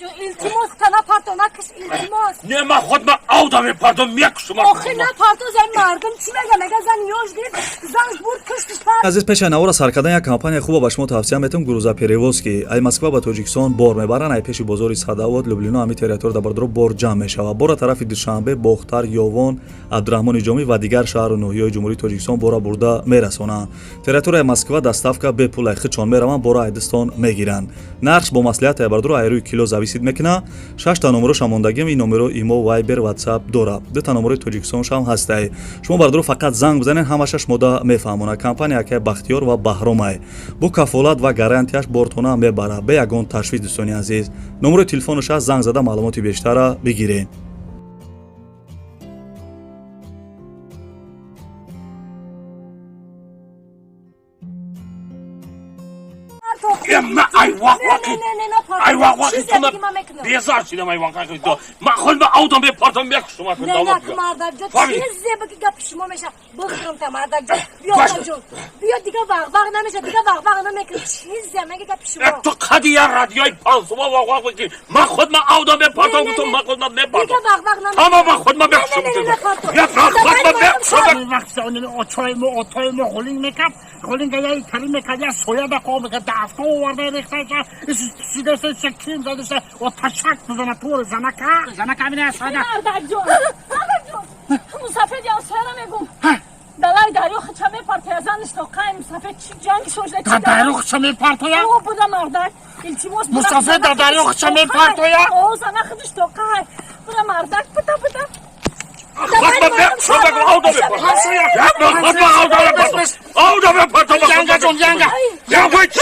التماس تنها پارتو نکش التماس نه من خود من آدم پردم میکشم آخه نه پارتو زن مردم چی مگه زن یوش دید زنش بود کشتش پارتو азиз пешанавора саркардани як компания хубо ба шумо тавсия метавом грузоперевоз ки ай Москва ба Тоҷикистон бор мебаранд ай пеши бозори Садовод Люблино ҳами территория дабардро бор ҷамъ мешавад бора тарафи Душанбе Бохтар Ёвон Абдурахмони Ҷомӣ ва дигар шаҳру ноҳияҳои ҷумҳурии Тоҷикистон бора бурда мерасонанд территорияи Москва доставка бепул ай хичон мераванд бора ай Дистон мегиранд нарх бо маслиҳати ай бардро ай рӯи кило зависид мекунад 6 та номеро шамондагӣ ин номеро имо Viber WhatsApp дорад 2 та номерои Тоҷикистон шам ҳастай шумо бардро фақат занг бизанед ҳамаша шумода мефаҳмонад компания яке Бахтиёр ва Баҳромай бо кафолат ва гарантияш бортона мебарад бе ягон ташвиш дӯстони азиз номерои телефонаш аст занг зада маълумоти бештара бигиред من ای واقعی تو من بیزار شدم ای واقعی تو من خود من آدم بپردم میکشم نه نه مردم جان چیزی بگی گپ شما میشه بخورم تا مردم جان بیا جان بیا دیگه وق نمیشه دیگه وق نمیکنه چیزی مگه گپ شما تو قدیه رادیوی پانسوما واقعا بگی من خود من آدم بپردم تو من خود من نپردم دیگه وق نمیشه اما من خود من میکشم یا خود من میکشم وقت اون اتای ما هولینگ میکرد هولینگ یه کاری میکرد یا سویا دقیقه میکرد دفتا آورده ریخته که سیده سکین زده سه و تشک بزنه طور زنک همینه ساده مردم جان مسافر جان سویا نمیگم دلای دریو خچه میپرته زنش تو قایم مسافر جنگ شوشده چی دریو خچه میپرته یا؟ او بوده مردم التماس مسافر دریو خچه میپرته یا؟ او زنه خودش تو قایم بوده مردم پتا خود من میکشم آدم بپردم آدم بپردم جنگه جان جنگه یا باید چی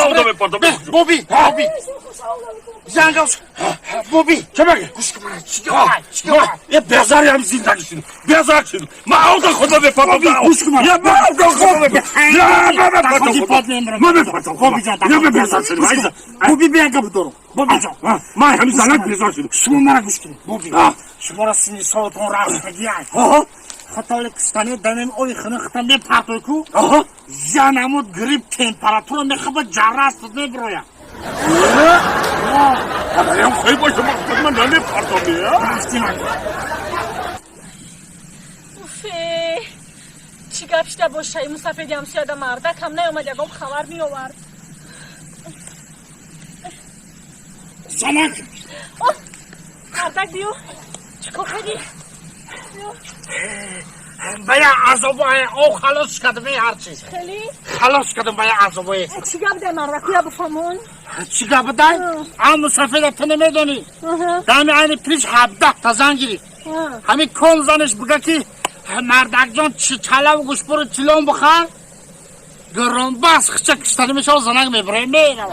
آدم بپردم بوبی جنگه بوبی چه بگی؟ یه بیزاری هم زندگی شدیم بیزار شدیم من آدم خود من بپردم یا من آدم خود من بپردم یا من بیزار شدیم بوبی بیا گپ دارم بوبی جان من همین زنک بیزار شدیم شما مرا گوش کنید بوبی شما را سینی سالتون رفتگی خطالی کستانی دنیم اوی خنختا میپرتوی کو زنمود گریب تمپراتور میخواه جره است میبرویم اداریم خیلی باشه من نمیپردم رفتی نگه اوفه چی گپشته باشه مسافر همسایه ده مردک هم نیومد یکم خبر میآورد زنک مردک بیو چیکار کردی باید عذابای او خلاص کردم هرچی خیلی خلاص کردم باید عذابای چی گپ ده مردک بیا بفهمون چی گپ ده؟ هم مسافر تو نمیدونی دمی این پیش 17 تا زن گیری همین کن زنش بگه که مردک جان چی چلا و گوش برو چلون بخواه گرم بس خچه کشتنی میشه و زنگ میبره میره